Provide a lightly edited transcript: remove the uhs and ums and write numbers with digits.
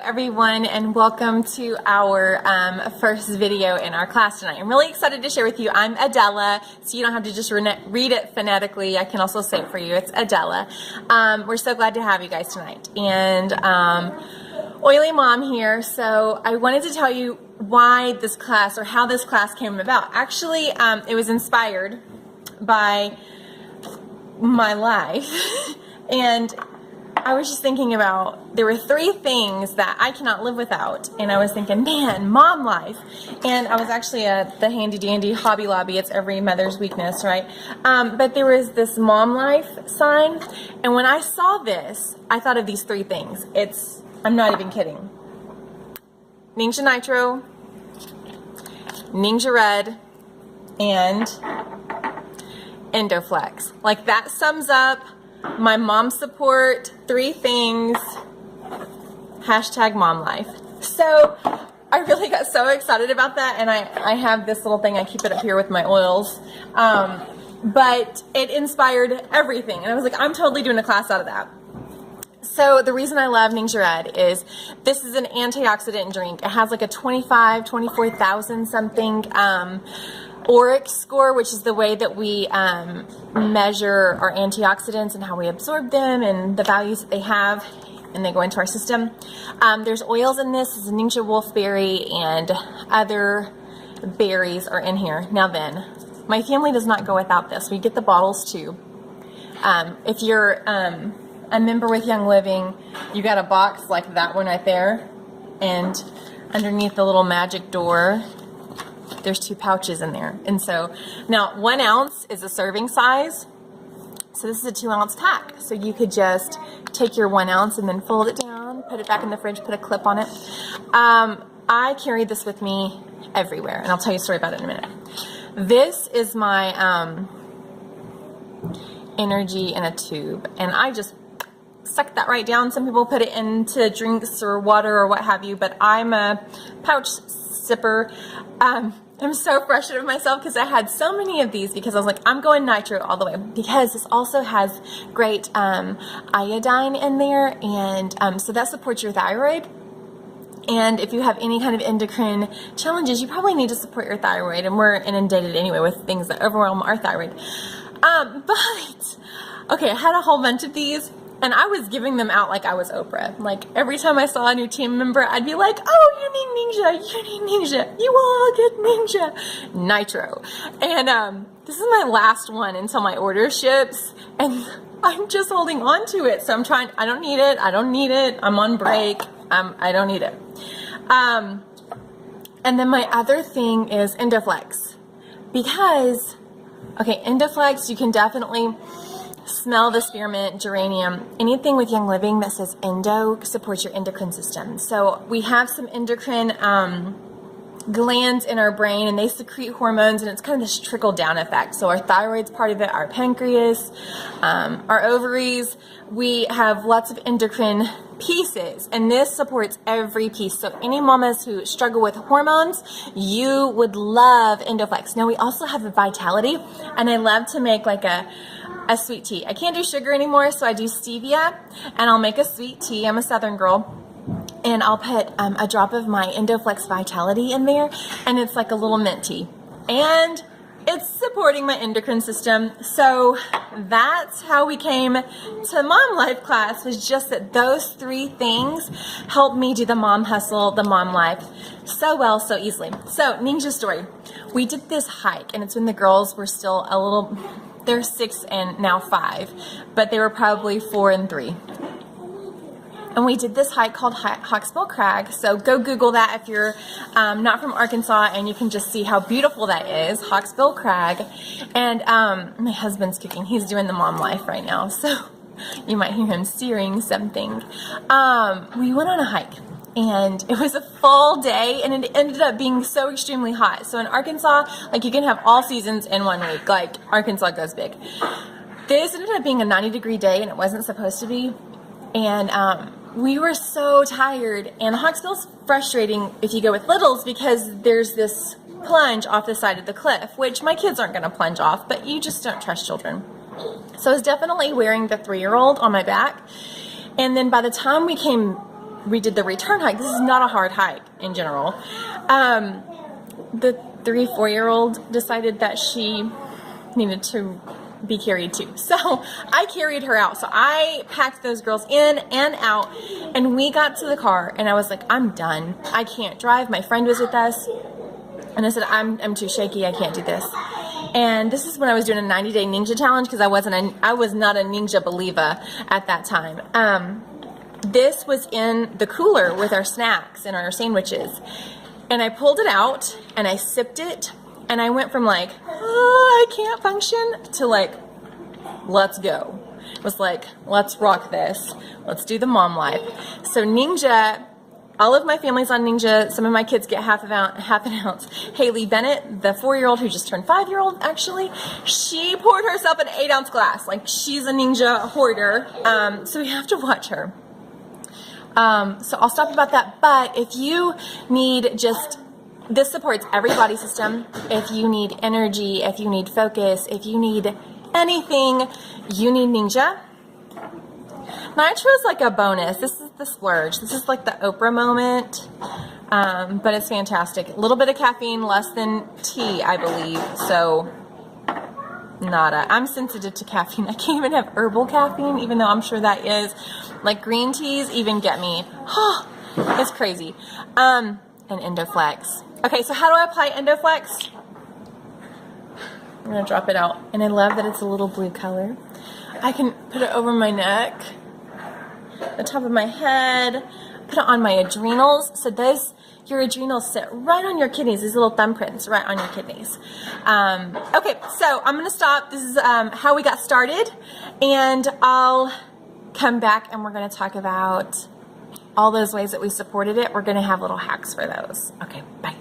everyone, and welcome to our first video in our class tonight. I'm really excited to share with you. I'm Adela, so you don't have to just read it phonetically. I can also say it for you. It's Adela. We're so glad to have you guys tonight. And Oily Mom here. So I wanted to tell you why this class, or how this class came about. Actually, it was inspired by my life. And I was just thinking about, there were 3 things that I cannot live without, and I was thinking, man, mom life. And I was actually at the handy dandy Hobby Lobby. It's every mother's weakness, right? But there was this mom life sign, and when I saw this, I thought of these 3 things. I'm not even kidding. Ninja Nitro, Ninja Red, and Endoflex. Like, that sums up my mom support, 3 things, hashtag mom life. So I really got so excited about that, and I have this little thing, I keep it up here with my oils, but it inspired everything, and I was like, I'm totally doing a class out of that. So the reason I love Ninja Red is this is an antioxidant drink. It has like a 24,000 something ORAC score, which is the way that we measure our antioxidants and how we absorb them and the values that they have, and they go into our system. There's oils in this. It's a Ninja Wolfberry, and other berries are in here. Now then, my family does not go without this. We get the bottles too. If you're a member with Young Living, you got a box like that one right there, and underneath the little magic door, there's 2 pouches in there. And so now 1 ounce is a serving size. So this is a 2 ounce pack. So you could just take your 1 ounce and then fold it down, put it back in the fridge, put a clip on it. I carry this with me everywhere, and I'll tell you a story about it in a minute. This is my energy in a tube, and I just suck that right down. Some people put it into drinks or water or what have you, but I'm a pouch sipper. I'm so frustrated with myself because I had so many of these, because I was like, I'm going nitro all the way, because this also has great iodine in there, and so that supports your thyroid. And if you have any kind of endocrine challenges, you probably need to support your thyroid, and we're inundated anyway with things that overwhelm our thyroid. But okay, I had a whole bunch of these, and I was giving them out like I was Oprah. Like, every time I saw a new team member, I'd be like, oh, you need Ninja, you need Ninja, you all get Ninja Nitro. And this is my last one until my order ships, and I'm just holding on to it. So I don't need it, I'm on break, I don't need it. And then my other thing is Endoflex, because, okay, Endoflex, you can definitely smell the spearmint, geranium, anything with Young Living that says endo supports your endocrine system. So we have some endocrine glands in our brain, and they secrete hormones, and it's kind of this trickle down effect. So our thyroid's part of it, our pancreas, our ovaries. We have lots of endocrine pieces, and this supports every piece. So any mamas who struggle with hormones, you would love Endoflex. Now we also have a Vitality, and I love to make like a sweet tea. I can't do sugar anymore, so I do stevia, and I'll make a sweet tea. I'm a Southern girl, and I'll put a drop of my Endoflex Vitality in there, and it's like a little mint tea, and it's supporting my endocrine system. So that's how we came to Mom Life class, was just that those 3 things helped me do the mom hustle, the mom life so well, so easily. So Ninja story. We did this hike, and it's when the girls were still a little, they're 6 and now 5, but they were probably 4 and 3. And we did this hike called Hawksbill Crag. So go Google that if you're not from Arkansas, and you can just see how beautiful that is, Hawksbill Crag. And my husband's cooking. He's doing the mom life right now, so you might hear him searing something. We went on a hike, and it was a full day, and it ended up being so extremely hot. So in Arkansas, like, you can have all seasons in one week. Like, Arkansas goes big. This ended up being a 90-degree day, and it wasn't supposed to be. And we were so tired, and Hawksbill's frustrating if you go with littles, because there's this plunge off the side of the cliff, which my kids aren't going to plunge off, but you just don't trust children. So I was definitely wearing the 3-year-old on my back, and then by the time we came we did the return hike. This is not a hard hike in general. The 3-4-year-old decided that she needed to be carried too. So I carried her out. So I packed those girls in and out, and we got to the car, and I was like, I'm done. I can't drive. My friend was with us, and I said, I'm too shaky. I can't do this. And this is when I was doing a 90-day ninja challenge, because I was not a ninja believer at that time. This was in the cooler with our snacks and our sandwiches. And I pulled it out and I sipped it, and I went from like, oh, I can't function, to like, let's go. It was like, let's rock this. Let's do the mom life. So Ninja, all of my family's on Ninja. Some of my kids get half an ounce. Haley Bennett, the 4-year-old who just turned 5-year-old actually, she poured herself an 8-ounce glass. Like, she's a Ninja hoarder. So we have to watch her. So I'll stop about that. But if you need this supports every body system. If you need energy, if you need focus, if you need anything, you need Ninja. Nitro is like a bonus. This is the splurge. This is like the Oprah moment. But it's fantastic. A little bit of caffeine, less than tea, I believe. So nada. I'm sensitive to caffeine. I can't even have herbal caffeine, even though I'm sure that is. Like, green teas even get me. It's crazy. And Endoflex. Okay, so how do I apply Endoflex? I'm gonna drop it out. And I love that it's a little blue color. I can put it over my neck, the top of my head, put it on my adrenals. So your adrenals sit right on your kidneys, these little thumbprints right on your kidneys. Okay, so I'm gonna stop. This is how we got started, and I'll come back and we're gonna talk about all those ways that we supported it. We're gonna have little hacks for those. Okay, bye.